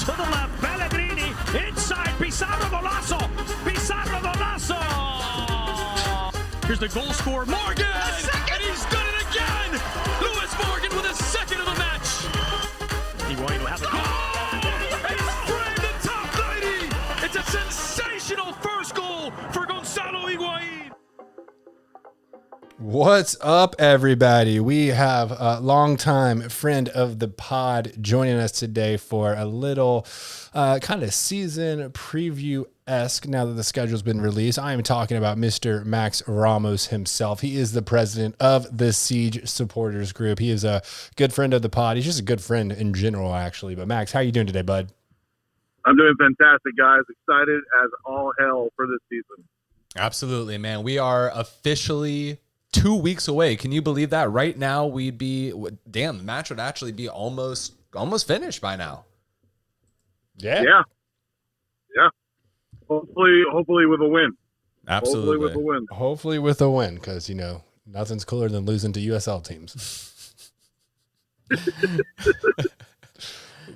To the left, Pellegrini. Inside, Pizarro Golazo. Pizarro Golazo. Here's the goal scorer, Morgan. And he's done it again. Lewis Morgan with his second of the match. Higuain will have the goal. And it's framed the top 90. It's a sensational first goal for Gonzalo Higuain. What's up, everybody? We have a longtime friend of the pod joining us today for a little kind of season preview-esque now that the schedule's been released. I am talking about Mr. Max Ramos himself. He is the president of the Siege Supporters Group. He is a good friend of the pod. He's just a good friend in general, actually. But Max, how are you doing today, bud? I'm doing fantastic, guys. Excited as all hell for this season. Absolutely, man. We are officially 2 weeks away. Can you believe that? Right now, the match would actually be almost finished by now. Yeah. Hopefully with a win. Absolutely. Hopefully with a win, because, you know, nothing's cooler than losing to USL teams.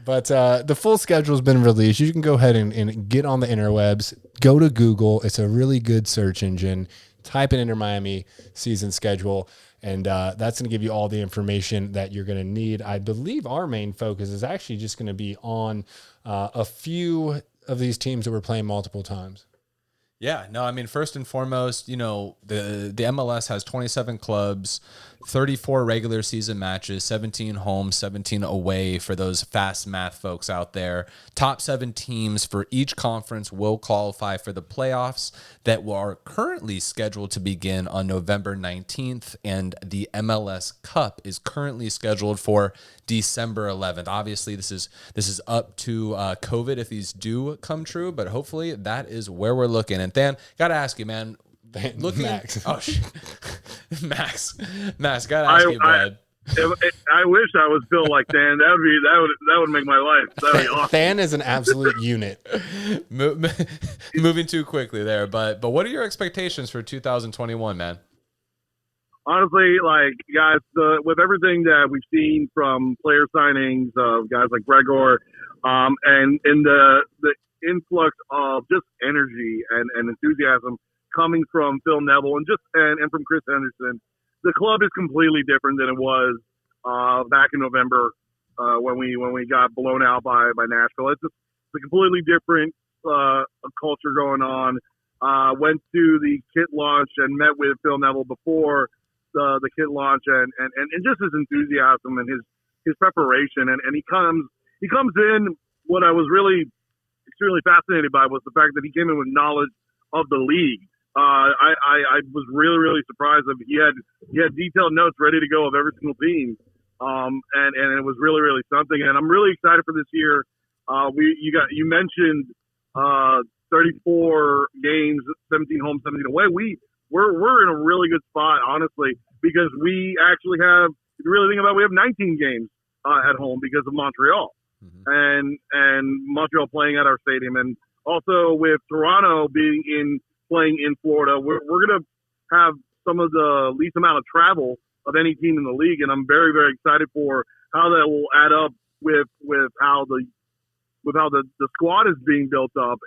But the full schedule's been released. You can go ahead and get on the interwebs. Go to Google. It's a really good search engine. Type in Inter Miami season schedule, and that's going to give you all the information that you're going to need. I believe our main focus is actually just going to be on a few of these teams that we're playing multiple times. Yeah, no, I mean, first and foremost, you know, the MLS has 27 clubs, 34 regular season matches, 17 home, 17 away for those fast math folks out there. Top 7 teams for each conference will qualify for the playoffs that are currently scheduled to begin on November 19th, and the MLS Cup is currently scheduled for December 11th. Obviously, this is up to COVID if these do come true, but hopefully that is where we're looking. And Dan, got to ask you, man, Max. Max, gotta ask you, bud. I wish I was built like Dan. That would make my life. That'd be awesome. Dan is an absolute unit. Moving too quickly there, but what are your expectations for 2021, man? Honestly, like, guys, with everything that we've seen from player signings of guys like Gregor, and in the influx of just energy and enthusiasm coming from Phil Neville and from Chris Henderson, the club is completely different than it was back in November when we got blown out by Nashville. It's a completely different culture going on. Went to the kit launch and met with Phil Neville before the kit launch and just his enthusiasm and his preparation and he comes in. What I was really extremely fascinated by was the fact that he came in with knowledge of the league. I was really, really surprised that he had detailed notes ready to go of every single team. And it was really, really something. And I'm really excited for this year. You mentioned 34 games, 17 home, 17 away. We're in a really good spot, honestly, because we actually have, if you really think about it, we have 19 games at home because of Montreal. Mm-hmm. And Montreal playing at our stadium, and also with Toronto playing in Florida, we're going to have some of the least amount of travel of any team in the league, and I'm very, very excited for how that will add up with how the squad is being built up.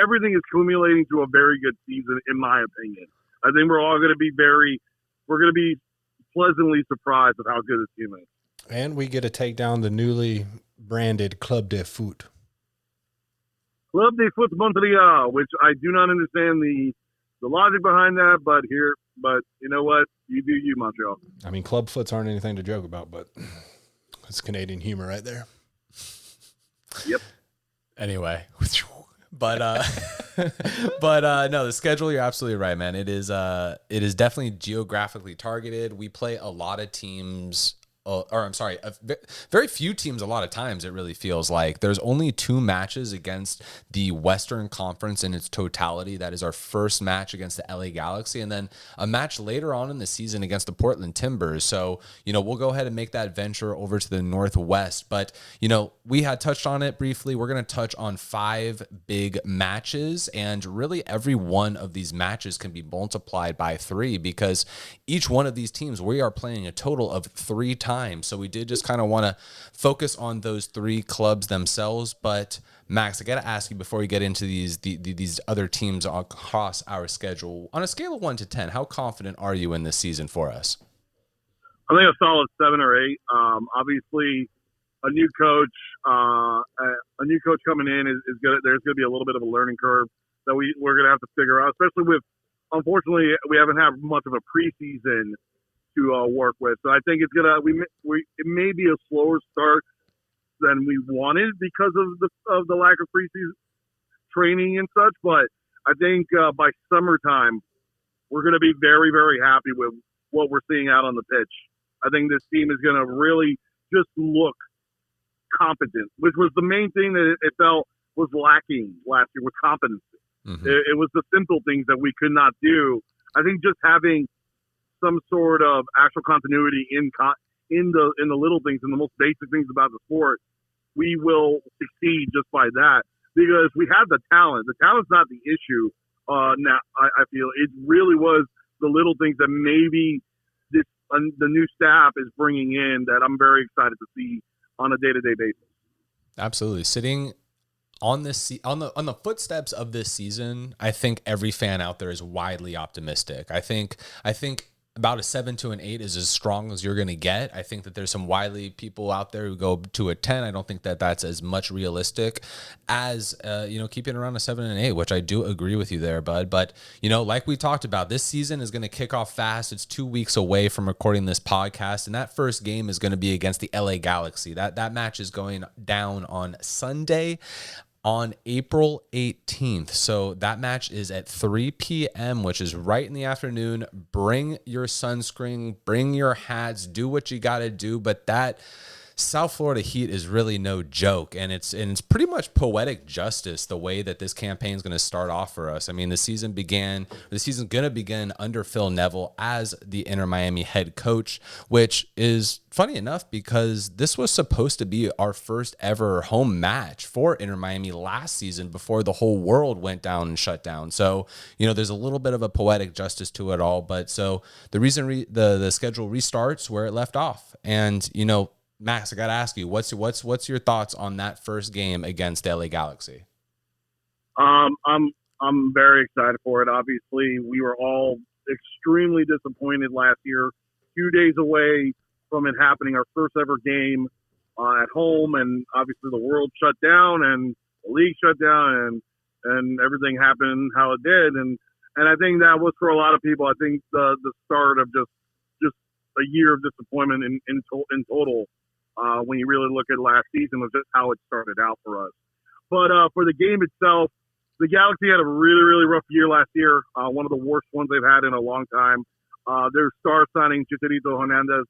Everything is accumulating to a very good season, in my opinion. I think we're all going to be pleasantly surprised at how good this team is. And we get to take down the newly branded Club de Foot. Club de Foot Montreal, which I do not understand the logic behind that, but you know what? You do you, Montreal. I mean, club foots aren't anything to joke about, but it's Canadian humor right there. Yep. Anyway, but no, the schedule, you're absolutely right, man. It is definitely geographically targeted. We play a lot of teams. Very few teams a lot of times, it really feels like. There's only 2 matches against the Western Conference in its totality. That is our first match against the LA Galaxy, and then a match later on in the season against the Portland Timbers. So, you know, we'll go ahead and make that venture over to the Northwest. But, you know, we had touched on it briefly. We're going to touch on 5 big matches, and really every one of these matches can be multiplied by 3 because each one of these teams, we are playing a total of 3 times time. So we did just kind of want to focus on those 3 clubs themselves. But Max, I got to ask you before we get into these other teams across our schedule, on a scale of 1 to 10, how confident are you in this season for us? I think a solid 7 or 8. Obviously, a new coach coming in is good. There's going to be a little bit of a learning curve that we're going to have to figure out, especially with, unfortunately, we haven't had much of a preseason to work with. So I think it's gonna it may be a slower start than we wanted because of the lack of preseason training and such. But I think by summertime, we're going to be very, very happy with what we're seeing out on the pitch. I think this team is going to really just look competent, which was the main thing that it felt was lacking last year, with competency. Mm-hmm. It was the simple things that we could not do. I think just having some sort of actual continuity in the little things and the most basic things about the sport, we will succeed just by that, because we have the talent. The talent's not the issue. Now I feel it really was the little things that maybe the new staff is bringing in that I'm very excited to see on a day-to-day basis. Absolutely. Sitting on the footsteps of this season, I think every fan out there is widely optimistic. I think about a 7 to an 8 is as strong as you're going to get. I think that there's some widely people out there who go to a 10. I don't think that that's as much realistic as, keeping around a 7 and 8, which I do agree with you there, bud. But, like we talked about, this season is going to kick off fast. It's 2 weeks away from recording this podcast, and that first game is going to be against the LA Galaxy. That match is going down on Sunday, on April 18th. So that match is at 3 p.m., which is right in the afternoon. Bring your sunscreen, bring your hats, do what you got to do. But that South Florida heat is really no joke, and it's pretty much poetic justice the way that this campaign is going to start off for us. I mean, the season's going to begin under Phil Neville as the Inter Miami head coach, which is funny enough because this was supposed to be our first ever home match for Inter Miami last season before the whole world went down and shut down. So, there's a little bit of a poetic justice to it all. But so the reason the schedule restarts where it left off, and Max, I got to ask you, what's your thoughts on that first game against LA Galaxy? I'm very excited for it. Obviously, we were all extremely disappointed last year. 2 days away from it happening, our first ever game at home, and obviously the world shut down and the league shut down and everything happened how it did. And I think that was, for a lot of people, I think the start of just a year of disappointment in total. When you really look at last season, was just how it started out for us. But for the game itself, the Galaxy had a really, really rough year last year. One of the worst ones they've had in a long time. Their star signing, Chicharito Hernandez,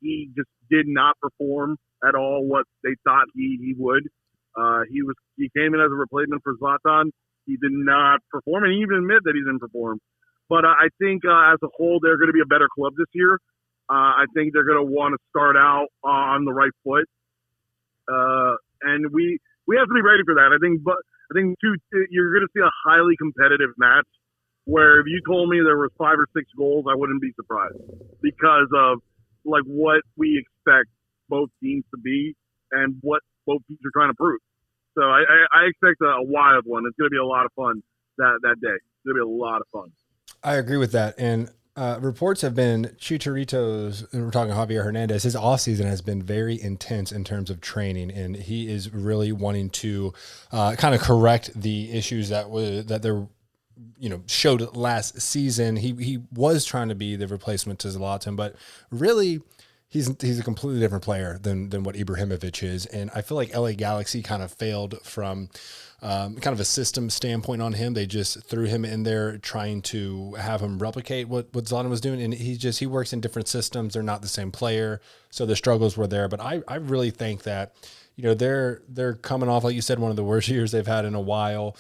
he just did not perform at all what they thought he would. He came in as a replacement for Zlatan. He did not perform, and he even admitted that he didn't perform. But I think as a whole, they're going to be a better club this year. I think they're going to want to start out on the right foot, and we have to be ready for that. I think too, you're going to see a highly competitive match where if you told me there was 5 or 6 goals, I wouldn't be surprised because of like what we expect both teams to be and what both teams are trying to prove. So I expect a wild one. It's going to be a lot of fun that day. It's going to be a lot of fun. I agree with that, and. Reports have been Chicharito's, and we're talking Javier Hernandez, his offseason has been very intense in terms of training, and he is really wanting to kind of correct the issues that there showed last season. He was trying to be the replacement to Zlatan, but really he's a completely different player than what Ibrahimovic is, and I feel like LA Galaxy kind of failed from kind of a system standpoint on him. They just threw him in there trying to have him replicate what Zlatan was doing. And he works in different systems. They're not the same player. So the struggles were there. But I really think that, they're coming off, like you said, one of the worst years they've had in a while.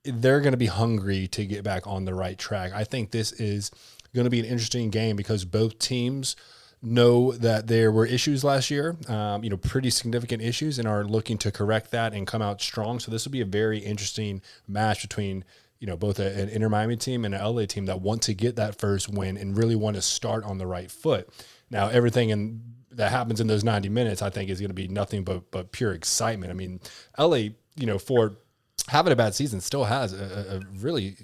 They're going to be hungry to get back on the right track. I think this is going to be an interesting game because both teams know that there were issues last year, pretty significant issues, and are looking to correct that and come out strong. So this will be a very interesting match between, both an Inter Miami team and an LA team that want to get that first win and really want to start on the right foot. Now, everything that happens in those 90 minutes, I think, is going to be nothing but pure excitement. I mean, LA, for having a bad season, still has a really,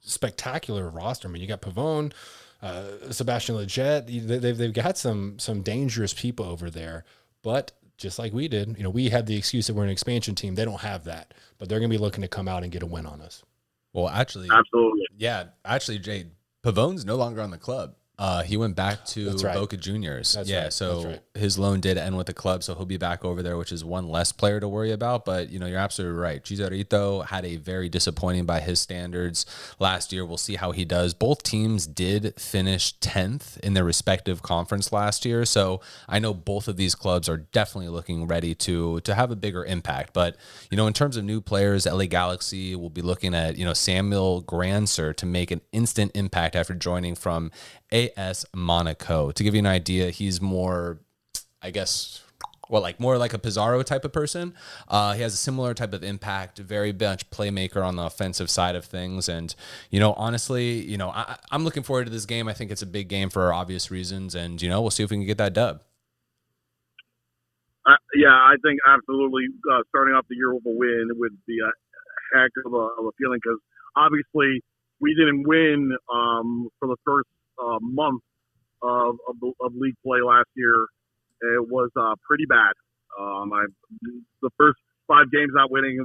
spectacular roster. I mean, you got Pavone, Sebastian Lletget. They've got some dangerous people over there, but just like we did, we had the excuse that we're an expansion team. They don't have that, but they're going to be looking to come out and get a win on us. Well, actually, Absolutely. yeah, actually, Jay, Pavone's no longer on the club. He went back to That's right. Boca Juniors. That's yeah, right. so That's right. his loan did end with the club, so he'll be back over there, which is one less player to worry about. But, you're absolutely right. Chicharito had a very disappointing by his standards last year. We'll see how he does. Both teams did finish 10th in their respective conference last year, so I know both of these clubs are definitely looking ready to have a bigger impact. But, in terms of new players, LA Galaxy will be looking at, Samuel Granser to make an instant impact after joining from AS Monaco. To give you an idea, he's more, I guess, more like a Pizarro type of person. He has a similar type of impact, very much playmaker on the offensive side of things. And, honestly, I'm looking forward to this game. I think it's a big game for obvious reasons. And, we'll see if we can get that dub. Yeah, I think absolutely starting off the year with a win would be a heck of a feeling, because obviously we didn't win for the first month of league play last year. It was pretty bad. The first 5 games not winning,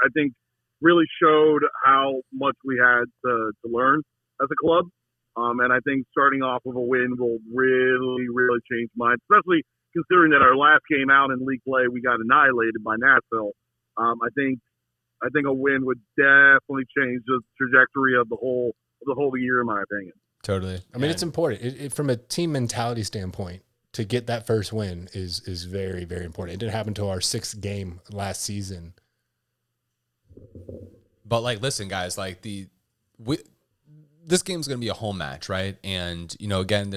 I think, really showed how much we had to learn as a club. And I think starting off with a win will really, really change minds, especially considering that our last game out in league play, we got annihilated by Nashville. I think a win would definitely change the trajectory of the whole year, in my opinion. Totally. I mean, it's important from a team mentality standpoint to get that first win is very, very important. It didn't happen to our 6th game last season. But listen, guys, this game's going to be a home match, right? And, again,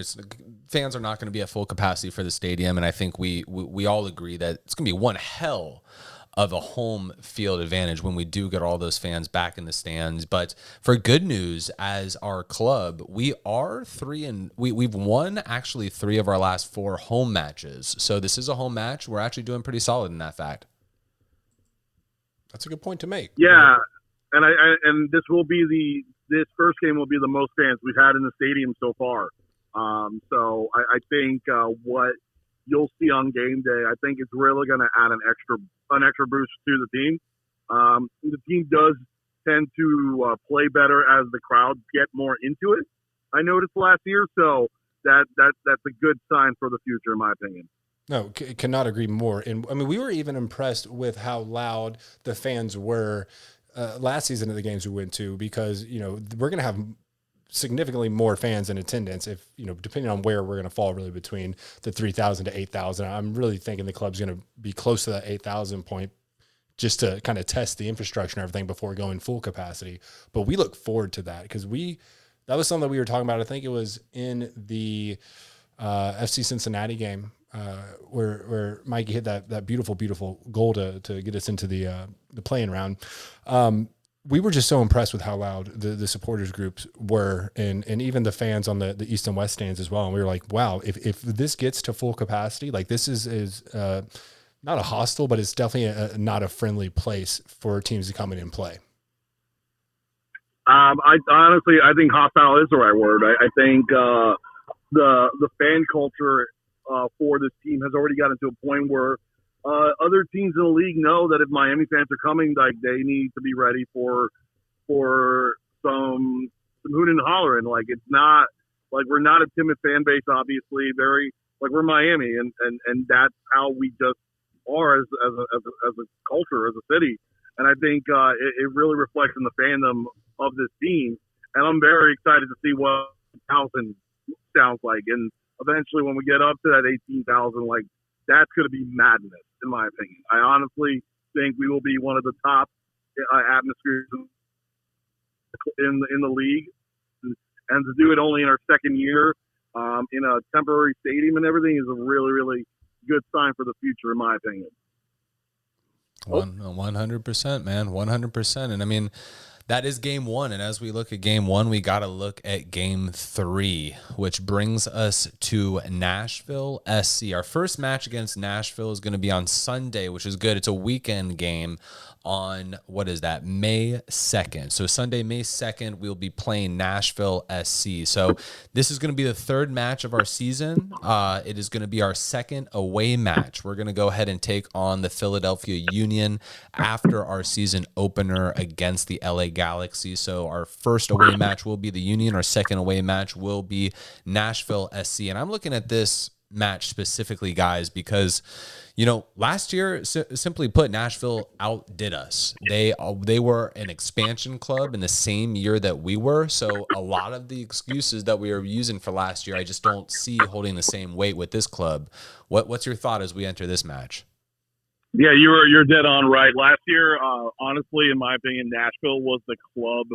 fans are not going to be at full capacity for the stadium. And I think we all agree that it's going to be one hell of a home field advantage when we do get all those fans back in the stands. But for good news, as our club, we are we've won actually 3 of our last 4 home matches. So this is a home match. We're actually doing pretty solid in that fact. That's a good point to make. Yeah. And this first game will be the most fans we've had in the stadium so far. So I think what you'll see on game day, I think it's really going to add an extra boost to the team. The team does tend to play better as the crowd get more into it. I noticed last year, so that's a good sign for the future, in my opinion. No, cannot agree more. And I mean, we were even impressed with how loud the fans were last season at the games we went to, because we're going to have significantly more fans in attendance if, depending on where we're going to fall really between the 3,000 to 8,000. I'm really thinking the club's going to be close to that 8,000 point just to kind of test the infrastructure and everything before going full capacity. But we look forward to that, because that was something that we were talking about. I think it was in the FC Cincinnati game where Mikey hit that beautiful goal to get us into the playing round. We were just so impressed with how loud the supporters groups were, and even the fans on the East and West stands as well. And we were like, wow, if this gets to full capacity, this is not a hostile, but it's definitely not a friendly place for teams to come in and play. I think hostile is the right word. I think the fan culture for this team has already gotten to a point where other teams in the league know that if Miami fans are coming, they need to be ready for some hooting and hollering. It's not we're not a timid fan base, obviously. Very we're Miami, and that's how we just are as a culture, as a city. And I think it really reflects in the fandom of this team. And I'm very excited to see what 1,000 sounds like. And eventually, when we get up to that 18,000, that's going to be madness, in my opinion. I honestly think we will be one of the top atmospheres in the league, and to do it only in our second year in a temporary stadium and everything is a really, really good sign for the future, in my opinion. 100%, man, 100%. And I mean, That is game one. And as we look at game one, we got to look at game three, which brings us to Nashville SC. Our first match against Nashville is going to be on Sunday, which is good. It's a weekend game on, what is that, May 2nd. So Sunday, May 2nd, we'll be playing Nashville SC. So this is going to be the third match of our season. It is going to be our second away match. We're going to go ahead and take on the Philadelphia Union after our season opener against the LA Galaxy. So our first away match will be the Union. Our second away match will be Nashville SC. And I'm looking at this match specifically, guys, because last year, simply put, Nashville outdid us. They were an expansion club in the same year that we were. So a lot of the excuses that we were using for last year, I just don't see holding the same weight with this club. What's your thought as we enter this match? Yeah, you're dead on right. Last year, honestly, in my opinion, Nashville was the club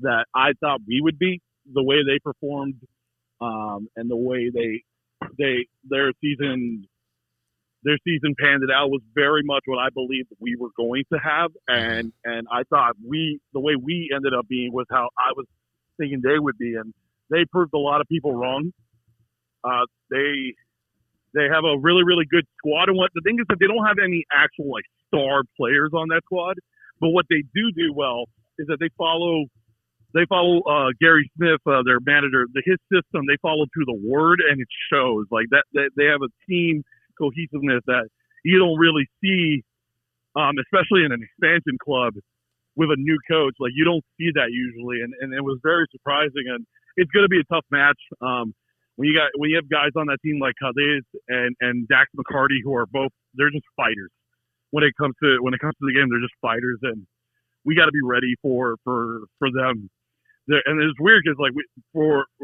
that I thought we would beat. The way they performed, and the way their season panned it out was very much what I believed we were going to have, and I thought the way we ended up being was how I was thinking they would be, and they proved a lot of people wrong. They have a really, really good squad, and what the thing is that they don't have any actual star players on that squad, but what they do well is that they follow Gary Smith, their manager, his system. They follow to the word, and it shows like that. They have a team cohesiveness that you don't really see, especially in an expansion club with a new coach. Like, you don't see that usually, and it was very surprising. And it's going to be a tough match. When you have guys on that team like Cadiz and Dax McCarty, who are they're just fighters. When it comes to the game, they're just fighters, and we got to be ready for them. And it's weird because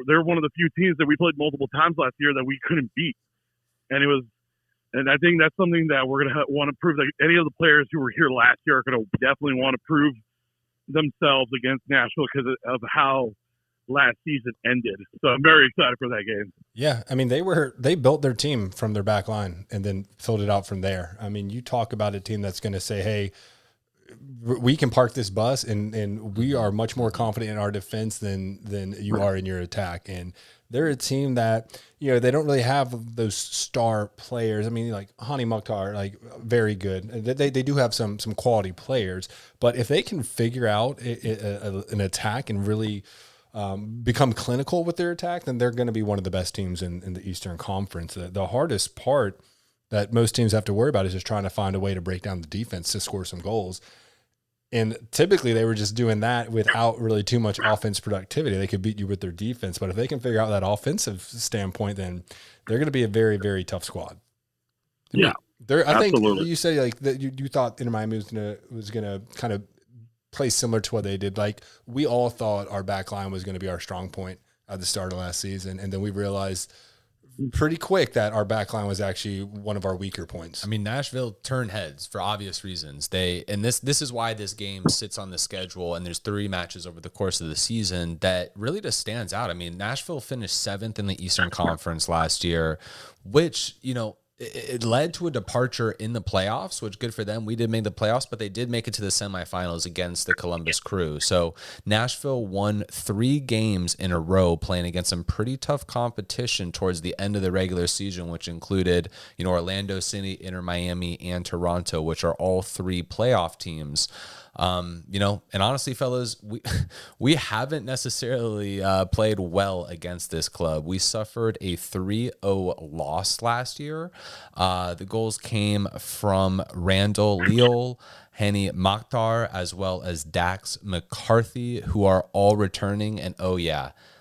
they're one of the few teams that we played multiple times last year that we couldn't beat, and I think that's something that we're gonna want to prove. That any of the players who were here last year are gonna definitely want to prove themselves against Nashville because of how last season ended. So I'm very excited for that game. Yeah, I mean, they built their team from their back line and then filled it out from there. I mean, you talk about a team that's going to say, hey, we can park this bus and we are much more confident in our defense than you are in your attack. And they're a team that, they don't really have those star players. I mean, like Hani Mukhtar, very good. They do have some quality players, but if they can figure out an attack and really become clinical with their attack, then they're going to be one of the best teams in the Eastern Conference. The hardest part that most teams have to worry about is just trying to find a way to break down the defense to score some goals. And typically they were just doing that without really too much offense productivity. They could beat you with their defense, but if they can figure out that offensive standpoint, then they're going to be a very, very tough squad. Yeah, I think you said that you thought Inter Miami was gonna kind of play similar to what they did. Like, we all thought our back line was going to be our strong point at the start of last season, and then we realized pretty quick that our back line was actually one of our weaker points. I mean, Nashville turned heads for obvious reasons. This is why this game sits on the schedule, and there's 3 matches over the course of the season that really just stands out. I mean, Nashville finished 7th in the Eastern Conference last year, which, it led to a departure in the playoffs, which good for them. We did make the playoffs, but they did make it to the semifinals against the Columbus Crew. So Nashville won 3 games in a row playing against some pretty tough competition towards the end of the regular season, which included, Orlando City, Inter Miami, and Toronto, which are all 3 playoff teams. And honestly, fellas, we haven't necessarily played well against this club. We suffered a 3-0 loss last year. The goals came from Randall Leal, Hani Mokhtar, as well as Dax McCarthy, who are all returning. And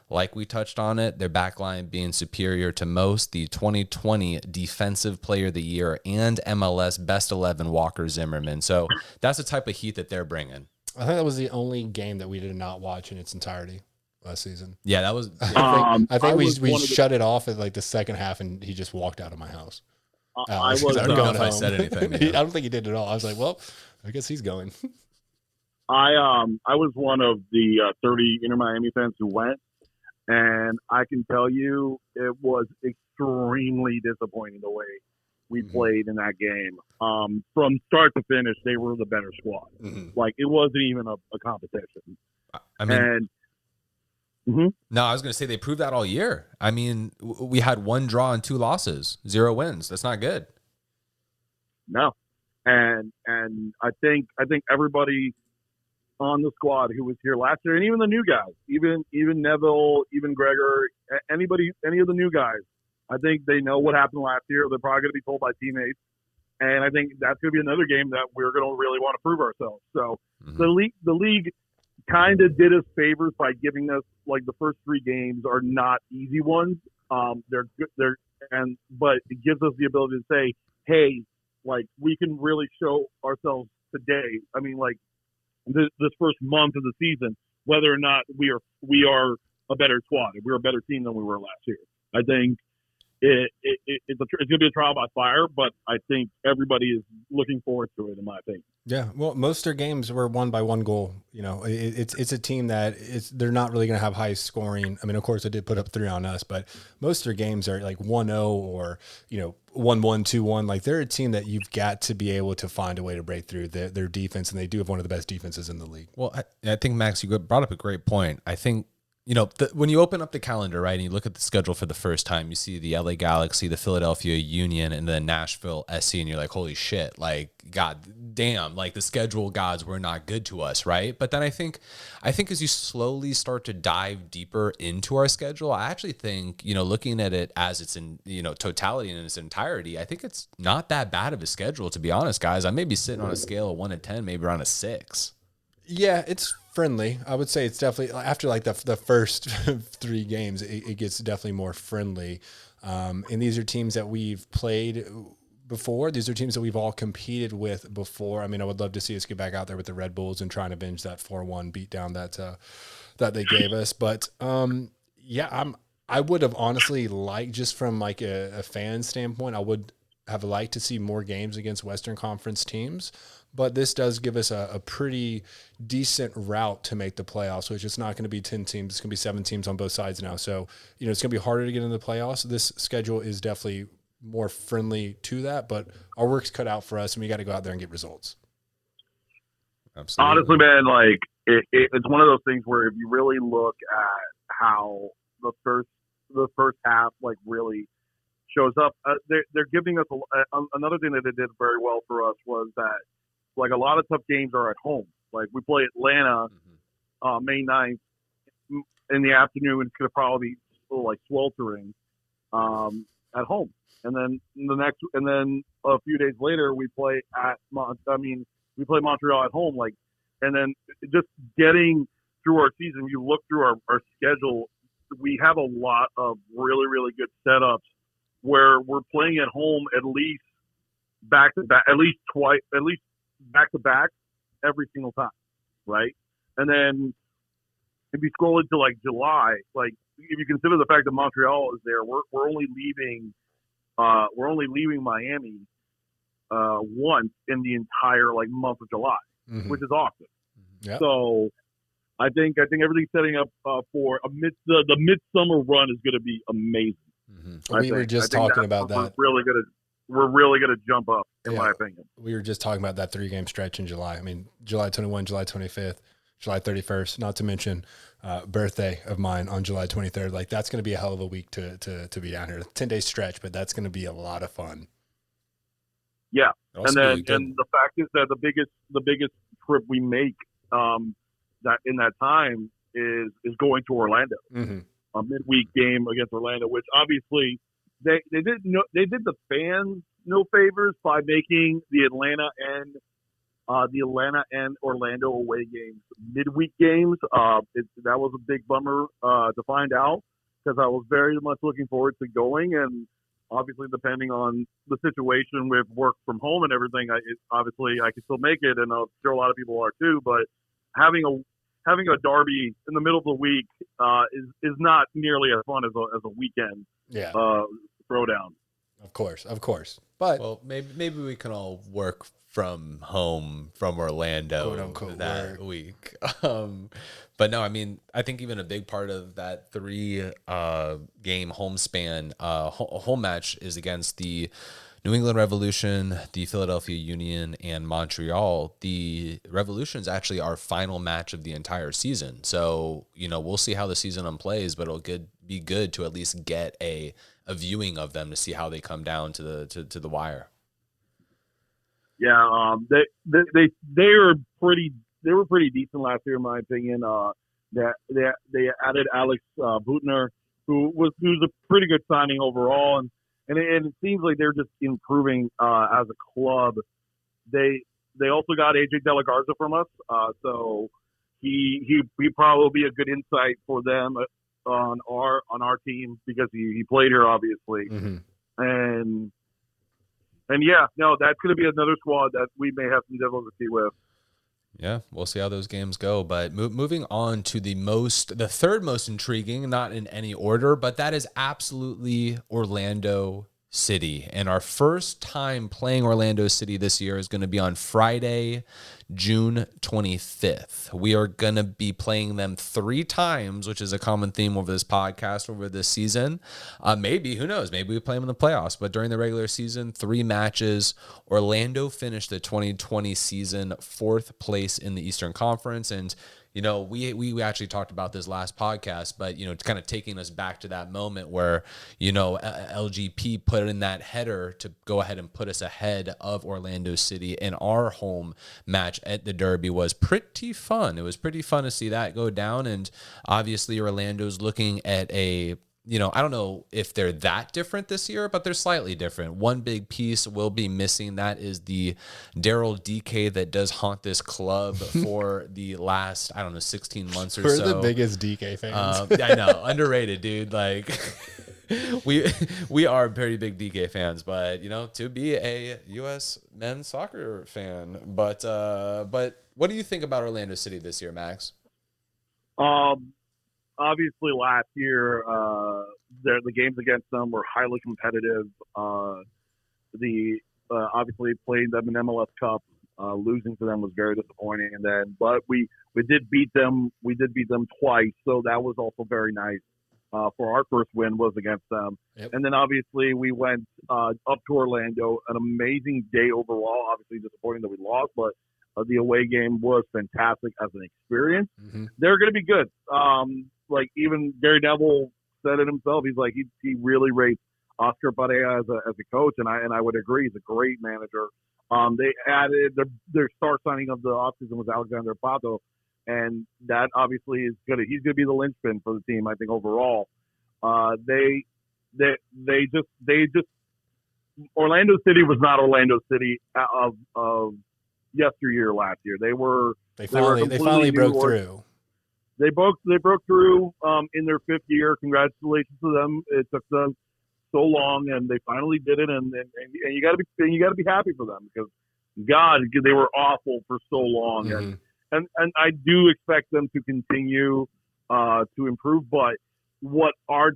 like we touched on it, their backline being superior to most, the 2020 Defensive Player of the Year and MLS Best 11 Walker Zimmerman. So that's the type of heat that they're bringing. I think that was the only game that we did not watch in its entirety last season. Yeah, that was. I think we shut it off at the second half, and he just walked out of my house. I don't know if I said anything. I don't think he did at all. I was like, well, I guess he's going. I was one of the 30 Inter Miami fans who went. And I can tell you it was extremely disappointing the way we played in that game. From start to finish, they were the better squad. Like, it wasn't even a competition. I mean, and no, I was going to say they proved that all year. I mean, we had 1 draw and 2 losses, 0 wins. That's not good. No, and I think everybody on the squad who was here last year, and even the new guys, even Neville, even Gregor, any of the new guys, I think they know what happened last year. They're probably going to be told by teammates, and I think that's going to be another game that we're going to really want to prove ourselves. So the league kind of did us favors by giving us, like, the first 3 games are not easy ones. They're good, but it gives us the ability to say, hey, like, we can really show ourselves today. I mean, like, this first month of the season, whether or not we are a better squad, we're a better team than we were last year. I think it's going to be a trial by fire, but I think everybody is looking forward to it, in my opinion. Yeah, well, most of their games were won by 1 goal. You know, it's a team that they're not really going to have high scoring. I mean, of course, they did put up 3 on us, but most of their games are like 1-0 or, you know, 1-1, 2-1. Like, they're a team that you've got to be able to find a way to break through their defense, and they do have one of the best defenses in the league. Well, I think, Max, you brought up a great point. I think, you know, when you open up the calendar, right, and you look at the schedule for the first time, you see the LA Galaxy, the Philadelphia Union, and the Nashville SC, and you're like, holy shit, like, god damn, like, the schedule gods were not good to us, right? But then I think as you slowly start to dive deeper into our schedule, I actually think, you know, looking at it as it's in, you know, totality and in its entirety, I think it's not that bad of a schedule, to be honest, guys. I may be sitting on a scale of 1 to 10, maybe around a 6. Yeah, it's friendly. I would say it's definitely, after like the first 3 games, it gets definitely more friendly. And these are teams that we've played before. These are teams that we've all competed with before. I mean, I would love to see us get back out there with the Red Bulls and trying to avenge that 4-1 beatdown that they gave us. But yeah, I would have honestly liked, just from like a fan standpoint, I would have liked to see more games against Western Conference teams. But this does give us a pretty decent route to make the playoffs, which is not going to be 10 teams. It's going to be 7 teams on both sides now. So, you know, it's going to be harder to get into the playoffs. This schedule is definitely more friendly to that, but our work's cut out for us, and we got to go out there and get results. Absolutely. Honestly, man, like, it's one of those things where if you really look at how the first half, like, really shows up, they're giving us another thing that they did very well for us was that, like, a lot of tough games are at home. Like, we play Atlanta May 9th in the afternoon. It's going to probably be still, like, sweltering at home. And then a few days later, we play Montreal at home. Like, and then just getting through our season, you look through our schedule, we have a lot of really, really good setups where we're playing at home at least back to back, at least back to back every single time, right? And then if you scroll into like July, like if you consider the fact that Montreal is there, we're only leaving Miami once in the entire like month of July, which is awesome. Yep. So I think everything's setting up for the midsummer run is going to be amazing. We were just talking about that. We're really gonna jump up, in my opinion. We were just talking about that 3-game stretch in July. I mean, July 21, July 25th, July 31st, not to mention birthday of mine on July 23rd. Like, that's going to be a hell of a week to be down here. 10-day stretch, but that's going to be a lot of fun. Yeah, and the fact is that the biggest trip we make that in that time is going to Orlando. A midweek game against Orlando, which obviously they did the fans no favors by making the Atlanta and Orlando away games midweek games. That was a big bummer to find out, because I was very much looking forward to going, and obviously depending on the situation with work from home and everything, obviously I can still make it, and I'm sure a lot of people are too. But having a derby in the middle of the week is not nearly as fun as a weekend throwdown. Of course. But well, maybe we can all work from home from Orlando that week. But no, I mean, I think even a big part of that 3 game home span home match is against the New England Revolution, the Philadelphia Union, and Montreal. The Revolution's actually our final match of the entire season. So, we'll see how the season unplays, but it'll be good to at least get a viewing of them to see how they come down to the wire. Yeah, they were pretty decent last year in my opinion. They added Alex Butner, who's a pretty good signing overall, and it seems like they're just improving as a club. They also got AJ De La Garza from us, so he probably will be a good insight for them on our team because he played here obviously, and yeah, no, that's going to be another squad that we may have some difficulty with. Yeah, we'll see how those games go. But moving on to the third most intriguing, not in any order, but that is absolutely Orlando City. And our first time playing Orlando City this year is going to be on Friday, June 25th. We are going to be playing them 3 times, which is a common theme over this podcast over this season. Maybe, who knows? Maybe we play them in the playoffs. But during the regular season, 3 matches. Orlando finished the 2020 season 4th place in the Eastern Conference. And we actually talked about this last podcast, but, it's kind of taking us back to that moment where, LGP put in that header to go ahead and put us ahead of Orlando City, and our home match at the Derby was pretty fun. It was pretty fun to see that go down. And obviously Orlando's looking at I don't know if they're that different this year, but they're slightly different. One big piece will be missing. That is the Daryl DK that does haunt this club for the last, 16 months or so. We're the biggest DK fans. I know. Underrated, dude. Like, we are pretty big DK fans, but, to be a U.S. men's soccer fan. But what do you think about Orlando City this year, Max? Obviously, last year, the games against them were highly competitive. Obviously playing them in MLS Cup, losing to them was very disappointing. But we did beat them. We did beat them twice, so that was also very nice. For our first win was against them, and then obviously we went up to Orlando. An amazing day overall. Obviously disappointing that we lost, but the away game was fantastic as an experience. They're going to be good. Like even Gary Neville said it himself. He's like he really rates Oscar Pareja as a coach, and I would agree. He's a great manager. They added their star signing of the offseason was Alexander Pato, and that obviously he's gonna be the linchpin for the team. I think overall, they just Orlando City was not Orlando City of yesteryear last year. They finally broke through. They broke through in their 5th year. Congratulations to them. It took them so long, and they finally did it. And you got to be happy for them because God, they were awful for so long. And I do expect them to continue to improve. But what our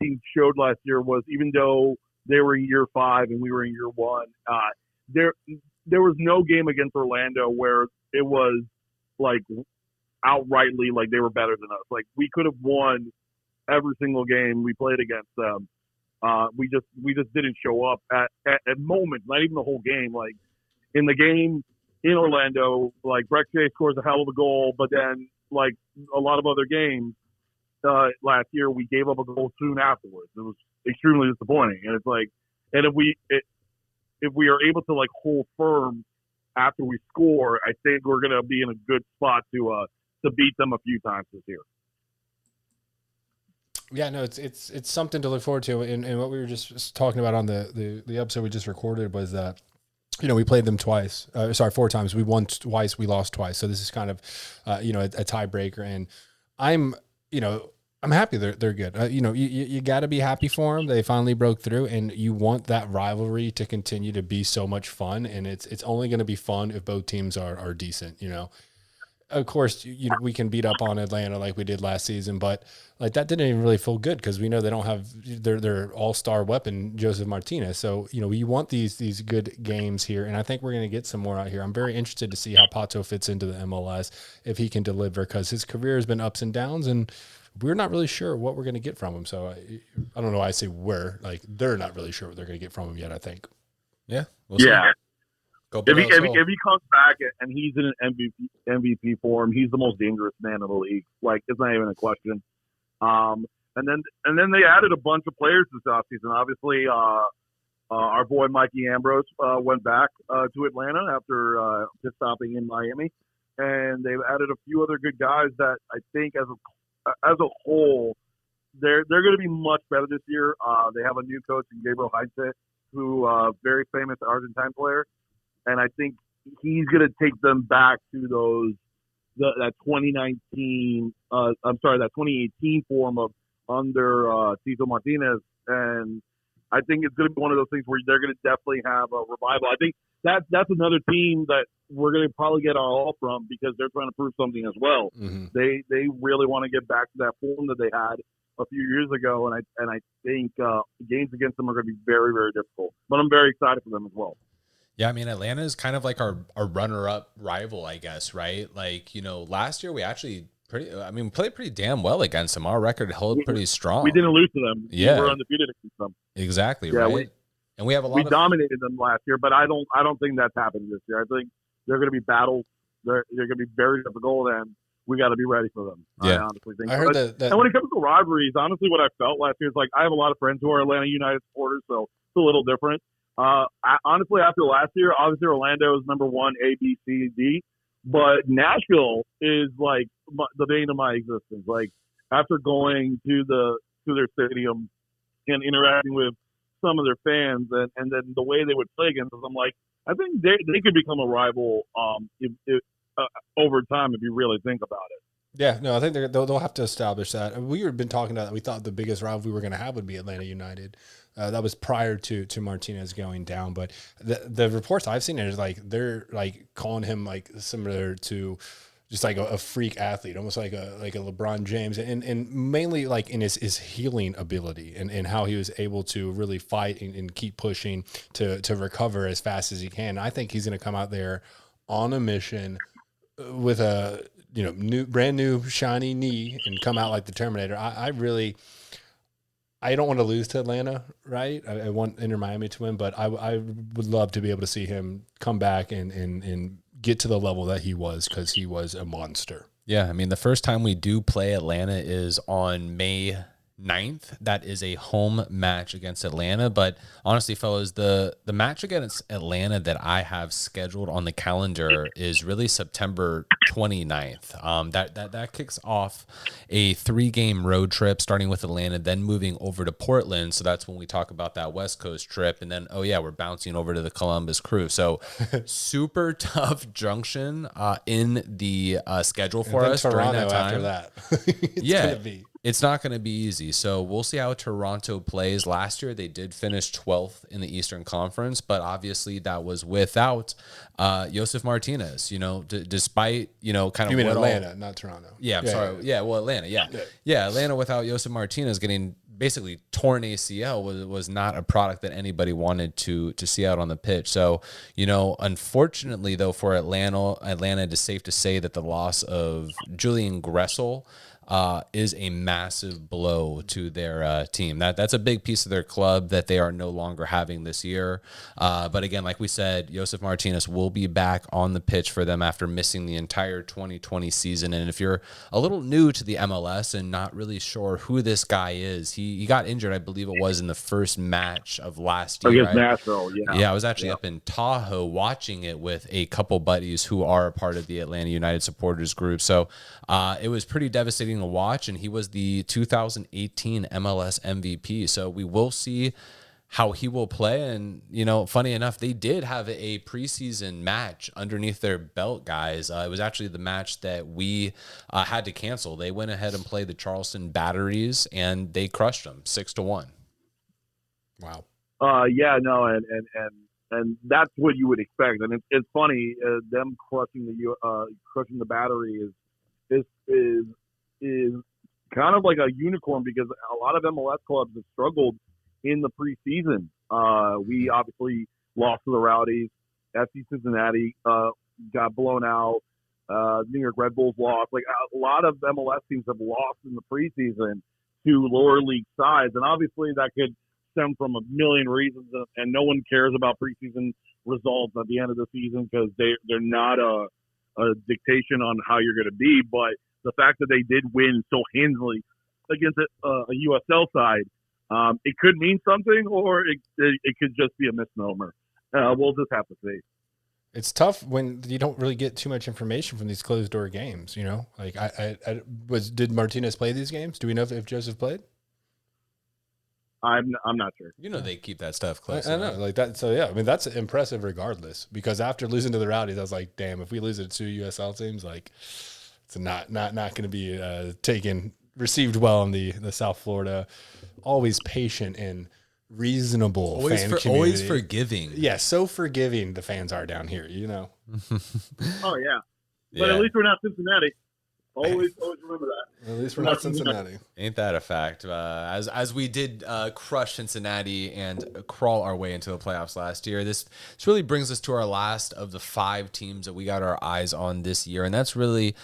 team showed last year was, even though they were in year 5 and we were in year 1, there was no game against Orlando where it was like outrightly like they were better than us. Like we could have won every single game we played against them. We just didn't show up at moments, not even the whole game. Like in the game in Orlando, like Breck Shea scores a hell of a goal, but then like a lot of other games last year, we gave up a goal soon afterwards. It was extremely disappointing. And it's like, and if we are able to like hold firm after we score, I think we're going to be in a good spot to beat them a few times this year. Yeah, no, it's something to look forward to. And what we were just talking about on the episode we just recorded was that, we played them 4 times. We won twice, we lost twice. So this is kind of, a tiebreaker. And I'm happy they're good. You got to be happy for them. They finally broke through, and you want that rivalry to continue to be so much fun. And it's only going to be fun if both teams are decent. Of course, we can beat up on Atlanta like we did last season, but like that didn't even really feel good because we know they don't have their all-star weapon, Joseph Martinez. So, you want these good games here, and I think we're going to get some more out here. I'm very interested to see how Pato fits into the MLS, if he can deliver, because his career has been ups and downs, and we're not really sure what we're going to get from him. So I don't know why I say we're, like, they're not really sure what they're going to get from him yet, I think. Yeah. We'll see. If he comes back and he's in an MVP form, he's the most dangerous man in the league. Like, it's not even a question. And then they added a bunch of players this offseason. Obviously, our boy Mikey Ambrose went back to Atlanta after pit stopping in Miami, and they've added a few other good guys that I think as a whole, they're going to be much better this year. They have a new coach in Gabriel Heinze, who very famous Argentine player, and I think he's going to take them back to that 2019. That 2018 form of under Tito Martinez, and I think it's going to be one of those things where they're going to definitely have a revival. I think that's another team that we're going to probably get our all from, because they're trying to prove something as well. Mm-hmm. They really want to get back to that form that they had a few years ago, and I think games against them are going to be very, very difficult. But I'm very excited for them as well. Yeah, I mean, Atlanta is kind of like our runner-up rival, I guess, right? Like, last year we actually played pretty damn well against them. Our record held pretty strong. We didn't lose to them. Yeah. We were undefeated against them. Exactly, right? And we have we dominated them last year, but I don't think that's happened this year. I think they're going to be battles. They're going to be very difficult, and we got to be ready for them. Yeah. I honestly think. I heard that. And when it comes to rivalries, honestly, what I felt last year is, like, I have a lot of friends who are Atlanta United supporters, so it's a little different. Honestly, after last year, obviously Orlando is number one, A, B, C, D, but Nashville is like the bane of my existence. Like, after going to their stadium and interacting with some of their fans, and then the way they would play against us, I'm like, I think they could become a rival over time if you really think about it. Yeah, no, I think they'll have to establish that. We had been talking about that. We thought the biggest rival we were going to have would be Atlanta United. That was prior to Martinez going down. But the reports I've seen is, like, they're like calling him like similar to just like a freak athlete, almost like a LeBron James, and mainly like in his healing ability and how he was able to really fight and keep pushing to recover as fast as he can. I think he's going to come out there on a mission with a brand new shiny knee and come out like the Terminator. I don't want to lose to Atlanta, right? I want Inter Miami to win, but I would love to be able to see him come back and get to the level that he was, because he was a monster. Yeah, I mean, the first time we do play Atlanta is on May 9th. That is a home match against Atlanta. But honestly, fellas, the match against Atlanta that I have scheduled on the calendar is really September 29th. That kicks off a 3-game road trip, starting with Atlanta, then moving over to Portland. So that's when we talk about that West Coast trip. And then, we're bouncing over to the Columbus Crew. So super tough junction in the schedule for us during that time. After that. It's not going to be easy. So we'll see how Toronto plays. Last year, they did finish 12th in the Eastern Conference, but obviously that was without Josef Martinez, despite, kind of. You mean Atlanta, not Toronto. Yeah, I'm sorry. Yeah, well, Atlanta, yeah. Atlanta without Josef Martinez getting basically torn ACL was not a product that anybody wanted to see out on the pitch. So, unfortunately, though, for Atlanta, it is safe to say that the loss of Julian Gressel is a massive blow to their team. That's a big piece of their club that they are no longer having this year. But again, like we said, Josef Martinez will be back on the pitch for them after missing the entire 2020 season. And if you're a little new to the MLS and not really sure who this guy is, he got injured, I believe it was in the first match of last year. Against Nashville, yeah. Yeah, I was actually up in Tahoe watching it with a couple buddies who are a part of the Atlanta United supporters group. So it was pretty devastating to watch, and he was the 2018 MLS MVP. So we will see how he will play. And, funny enough, they did have a preseason match underneath their belt, guys. It was actually the match that we had to cancel. They went ahead and played the Charleston Batteries, and they crushed them 6-1. Wow. And that's what you would expect. And it's funny, them crushing the Battery is kind of like a unicorn, because a lot of MLS clubs have struggled in the preseason. We obviously lost to the Rowdies. FC Cincinnati got blown out. New York Red Bulls lost. Like a lot of MLS teams have lost in the preseason to lower league sides, and obviously that could stem from a million reasons. And no one cares about preseason results at the end of the season because they're not a dictation on how you're going to be. But the fact that they did win so handily against a USL side, it could mean something, or it could just be a misnomer. We'll just have to see. It's tough when you don't really get too much information from these closed door games. You know, like did Martinez play these games? Do we know if Joseph played? I'm not sure. You know, they keep that stuff close. I know, like that. So yeah, I mean that's impressive regardless. Because after losing to the Rowdies, I was like, damn, if we lose it to USL teams, like it's not going to be received well in the South Florida. Always patient and reasonable community. Always forgiving. Yeah, so forgiving the fans are down here, you know. Oh yeah. But at least we're not Cincinnati. Always remember that. At least we're not Cincinnati. Ain't that a fact? As we did crush Cincinnati and crawl our way into the playoffs last year, this really brings us to our last of the 5 teams that we got our eyes on this year, and that's really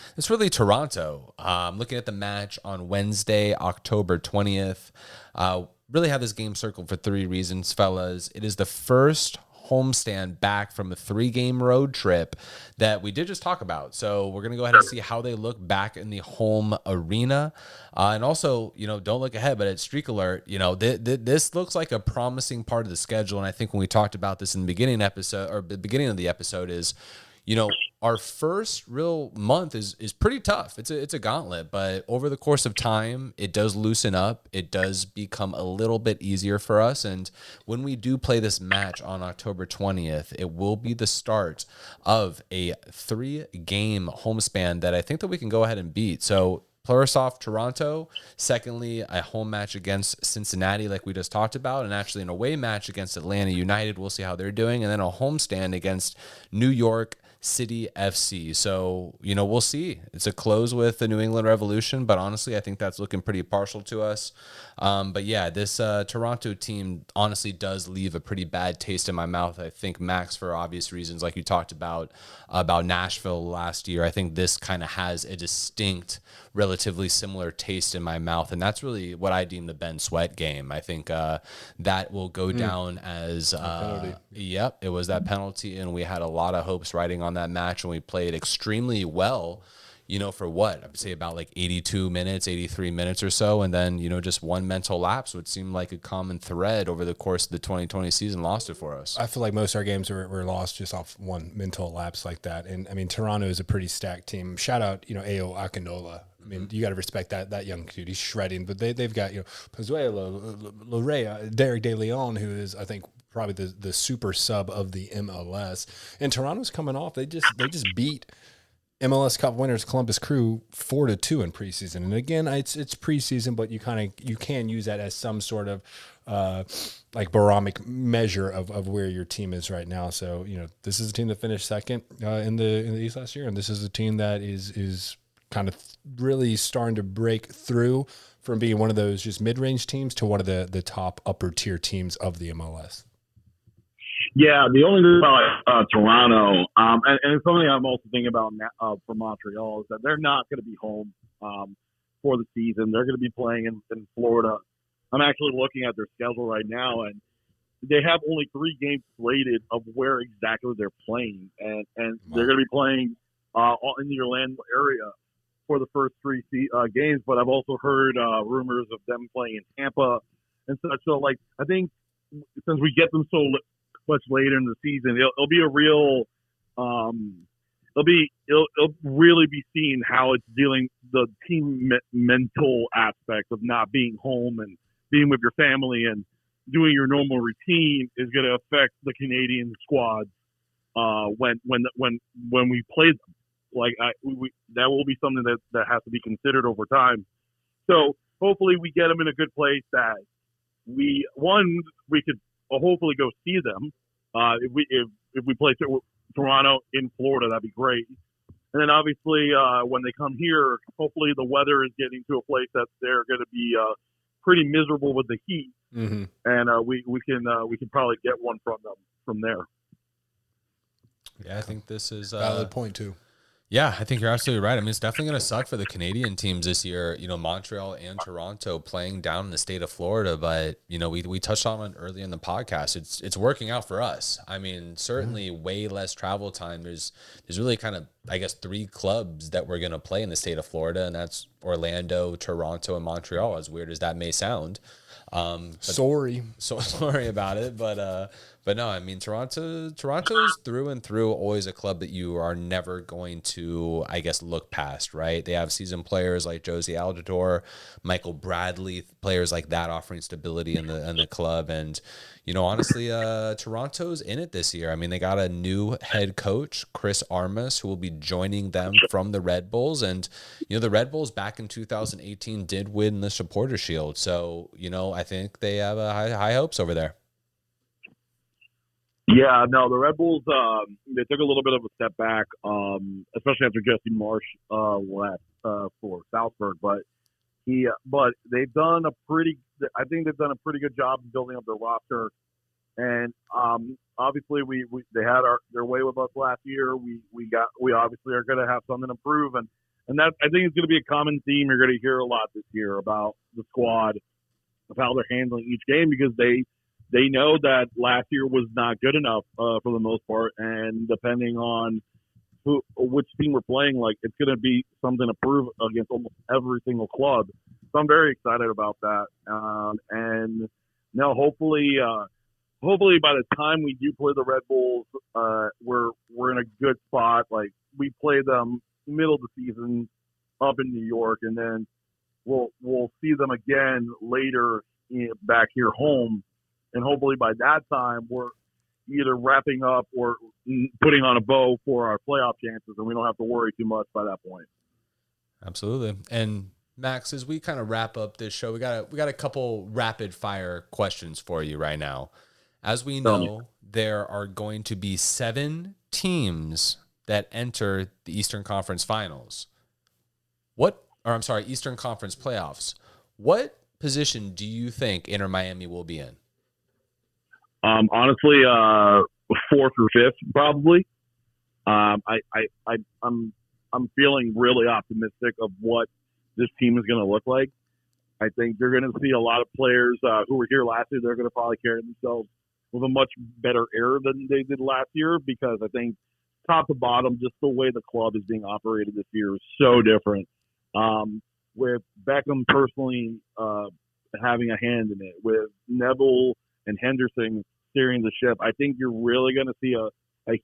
Toronto. Looking at the match on Wednesday, October 20th. Really have this game circled for 3 reasons, fellas. It is the first homestand back from a 3-game road trip that we did just talk about. So we're going to go ahead and see how they look back in the home arena. And also, you know, don't look ahead, but at Streak Alert, you know, this looks like a promising part of the schedule. And I think when we talked about this in the beginning of the episode is, you know, our first real month is pretty tough. It's a gauntlet, but over the course of time, it does loosen up. It does become a little bit easier for us. And when we do play this match on October 20th, it will be the start of a 3-game homespan that I think that we can go ahead and beat. So first off, Toronto. Secondly, a home match against Cincinnati, like we just talked about, and actually an away match against Atlanta United. We'll see how they're doing. And then a homestand against New York City FC. So, you know, we'll see. It's a close with the New England Revolution, but honestly, I think that's looking pretty partial to us. But yeah, this Toronto team honestly does leave a pretty bad taste in my mouth. I think, Max, for obvious reasons, like you talked about Nashville last year, I think this kind of has a distinct, relatively similar taste in my mouth. And that's really what I deem the Ben Sweat game. I think that will go down as, it was that penalty. And we had a lot of hopes riding on that match, and we played extremely well, you know, for what? I would say about like 82 minutes, 83 minutes or so. And then, you know, just one mental lapse would seem like a common thread over the course of the 2020 season lost it for us. I feel like most of our games were lost just off one mental lapse like that. And I mean, Toronto is a pretty stacked team. Shout out, you know, Ao Akinola. I mean, you got to respect that young dude. He's shredding, but they've got, you know, Pozuelo, Lorea, Derek De Leon, who is, I think, probably the super sub of the MLS. And Toronto's coming off. They just beat MLS Cup winners Columbus Crew 4-2 in preseason. And again, it's preseason, but you can use that as some sort of like barometric measure of where your team is right now. So, you know, this is a team that finished second in the East last year, and this is a team that is kind of really starting to break through from being one of those just mid-range teams to one of the top upper tier teams of the MLS. Yeah, the only thing about Toronto, and it's something I'm also thinking about for Montreal, is that they're not going to be home for the season. They're going to be playing in Florida. I'm actually looking at their schedule right now, and they have only 3 games slated of where exactly they're playing, and they're going to be playing in the Orlando area for the first 3 games. But I've also heard rumors of them playing in Tampa and such. So, like, I think since we get them so much later in the season, it'll be a real it'll really be seen how it's dealing the team mental aspect of not being home and being with your family and doing your normal routine is going to affect the Canadian squads when we play them. Like that will be something that has to be considered over time. So hopefully we get them in a good place that we could hopefully go see them. If we play Toronto in Florida, that'd be great. And then obviously when they come here, hopefully the weather is getting to a place that they're going to be pretty miserable with the heat, and we can probably get one from them from there. Yeah, I think this is valid point too. Yeah, I think you're absolutely right. I mean, it's definitely going to suck for the Canadian teams this year, Montreal and Toronto playing down in the state of Florida. But, we touched on it early in the podcast. It's working out for us. I mean, certainly way less travel time. There's really kind of, I guess, 3 clubs that we're going to play in the state of Florida, and that's Orlando, Toronto, and Montreal, as weird as that may sound. Sorry. So sorry about it, but no, I mean Toronto's through and through always a club that you are never going to, I guess, look past, right? They have seasoned players like Josie Altidore, Michael Bradley, players like that offering stability in the club, and honestly, Toronto's in it this year. I mean, they got a new head coach, Chris Armas, who will be joining them from the Red Bulls, and the Red Bulls back in 2018 did win the Supporter Shield, so I think they have high hopes over there. Yeah, no, the Red Bulls, they took a little bit of a step back, especially after Jesse Marsh left for Salzburg. But they've done I think they've done a pretty good job of building up their roster. And obviously, they had their way with us last year. We obviously are going to have something to prove, and that, I think, it's going to be a common theme you're going to hear a lot this year about the squad, of how they're handling each game, because they know that last year was not good enough for the most part, and depending on which team we're playing, like, it's going to be something to prove against almost every single club. So I'm very excited about that. And now, hopefully by the time we do play the Red Bulls, we're in a good spot. Like, we play them middle of the season up in New York, and then we'll see them again later back here home. And hopefully by that time, we're either wrapping up or putting on a bow for our playoff chances, and we don't have to worry too much by that point. Absolutely. And Max, as we kind of wrap up this show, we got a couple rapid fire questions for you right now. As we know, there are going to be 7 teams that enter the Eastern Conference Finals. Eastern Conference playoffs. What position do you think Inter Miami will be in? Honestly, 4th or 5th, probably. I'm feeling really optimistic of what this team is going to look like. I think they're going to see a lot of players who were here last year. They're going to probably carry themselves with a much better air than they did last year, because I think top to bottom, just the way the club is being operated this year is so different. With Beckham personally having a hand in it, with Neville and Henderson steering the ship, I think you're really going to see a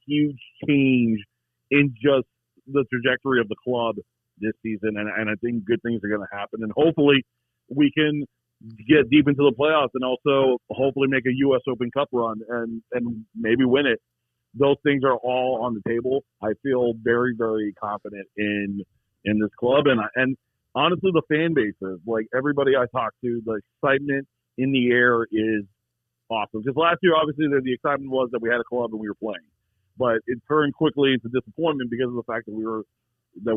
huge change in just the trajectory of the club this season. And I think good things are going to happen. And hopefully we can get deep into the playoffs and also hopefully make a U.S. Open Cup run and maybe win it. Those things are all on the table. I feel very, very confident in this club. And honestly, the fan bases, like everybody I talk to, the excitement in the air is awesome. Because last year, obviously, the excitement was that we had a club and we were playing, but it turned quickly into disappointment because of the fact that we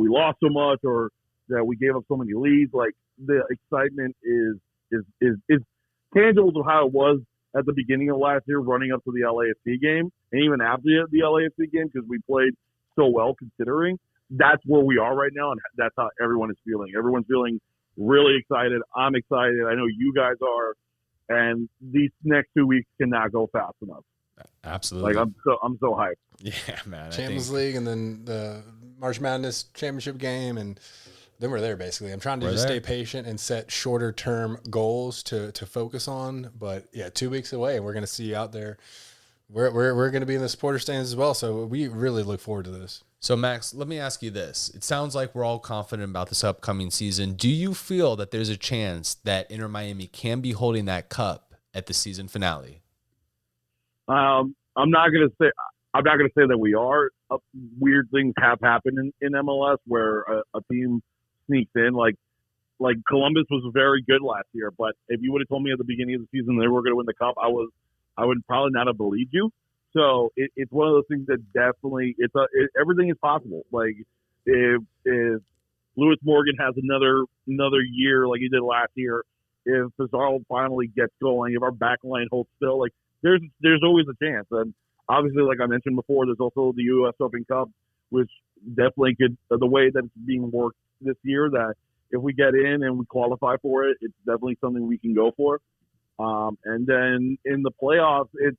lost so much or that we gave up so many leads. Like, the excitement is tangible to how it was at the beginning of last year, running up to the LAFC game, and even after the LAFC game, because we played so well considering. That's where we are right now, and that's how everyone is feeling. Everyone's feeling really excited. I'm excited. I know you guys are. And these next 2 weeks cannot go fast enough. Absolutely. Like, I'm so hyped. Yeah, man. Champions League, and then the March Madness championship game, and then we're there basically. I'm trying to just stay patient and set shorter term goals to focus on. But yeah, 2 weeks away, and we're going to see you out there. We're going to be in the supporter stands as well, so we really look forward to this. So, Max, let me ask you this. It sounds like we're all confident about this upcoming season. Do you feel that there's a chance that Inter Miami can be holding that cup at the season finale? I'm not going to say that we are. Weird things have happened in MLS where a team sneaks in. Like Columbus was very good last year, but if you would have told me at the beginning of the season they were going to win the cup, I would probably not have believed you. So it's one of those things that definitely everything is possible. Like, if Lewis Morgan has another year like he did last year, if Pizarro finally gets going, if our back line holds still, like there's always a chance. And obviously, like I mentioned before, there's also the U.S. Open Cup, which definitely could, the way that it's being worked this year, that if we get in and we qualify for it, it's definitely something we can go for. And then in the playoffs, it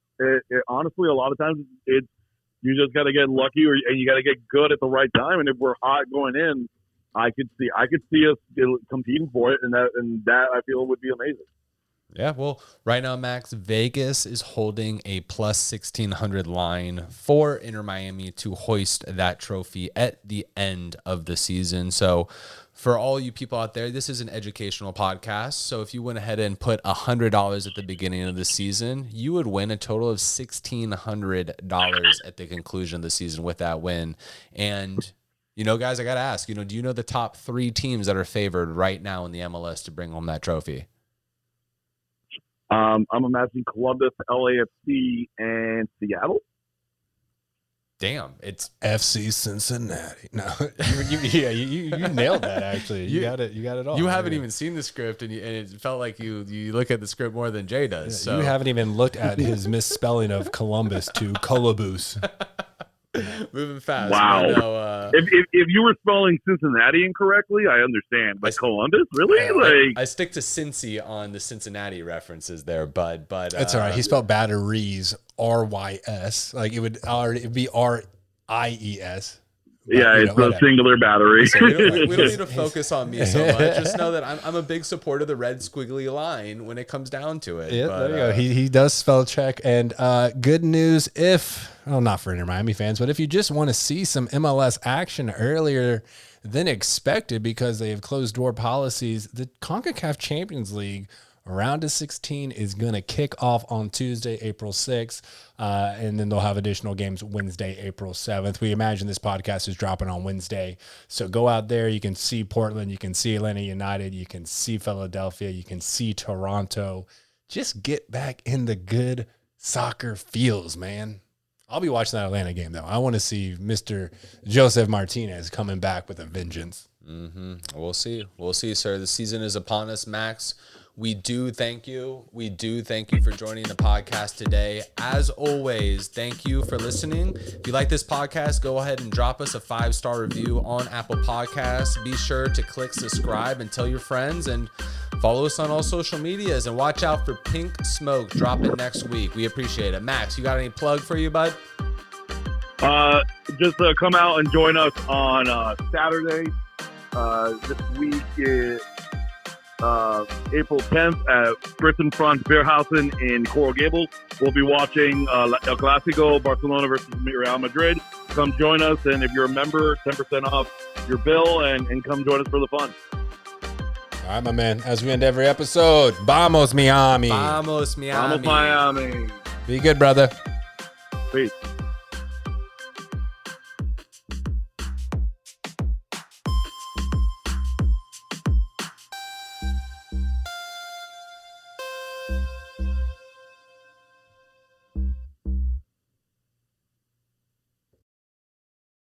honestly, a lot of times you just got to get lucky, and you got to get good at the right time. And if we're hot going in, I could see us competing for it, and that I feel would be amazing. Yeah, well, right now, Max, Vegas is holding a plus 1,600 line for Inter Miami to hoist that trophy at the end of the season. So for all you people out there, this is an educational podcast. So if you went ahead and put $100 at the beginning of the season, you would win a total of $1,600 at the conclusion of the season with that win. And, guys, I got to ask, do you know the top 3 teams that are favored right now in the MLS to bring home that trophy? I'm imagining Columbus, LAFC, and Seattle. Damn, it's FC Cincinnati. No, you nailed that. Actually, you got it all. You haven't even seen the script, and it felt like you look at the script more than Jay does. Yeah, so you haven't even looked at his misspelling of Columbus to Colobus. Moving fast. Wow. If you were spelling Cincinnati incorrectly, I understand. But Columbus, really? I stick to Cincy on the Cincinnati references there, bud. But that's all right. He spelled batteries RYS. Like it'd be RIES. Yeah, it's a singular battery. So we don't need to focus on me so much. Just know that I'm a big supporter of the red squiggly line when it comes down to it. Yeah, there you go. He does spell check. And good news not for Inter Miami fans, but if you just want to see some MLS action earlier than expected because they have closed door policies, the CONCACAF Champions League round of 16 is going to kick off on Tuesday, April 6th, and then they'll have additional games Wednesday, April 7th. We imagine this podcast is dropping on Wednesday, so go out there. You can see Portland, you can see Atlanta United, you can see Philadelphia, you can see Toronto. Just get back in the good soccer feels, man. I'll be watching that Atlanta game, though. I want to see Mr. Joseph Martinez coming back with a vengeance. Mm-hmm. We'll see. We'll see, sir. The season is upon us, Max. We do thank you. We do thank you for joining the podcast today. As always, thank you for listening. If you like this podcast, go ahead and drop us a 5-star review on Apple Podcasts. Be sure to click subscribe and tell your friends, and follow us on all social medias, and watch out for Pink Smoke dropping next week. We appreciate it. Max, you got any plug for you, bud? Just come out and join us on Saturday. This week is April 10th at Britain Front Beerhausen in Coral Gables. We'll be watching El Clásico, Barcelona versus Real Madrid. Come join us, and if you're a member, 10% off your bill, and come join us for the fun. All right, my man. As we end every episode, Vamos Miami. Vamos Miami. Vamos Miami. Be good, brother. Peace.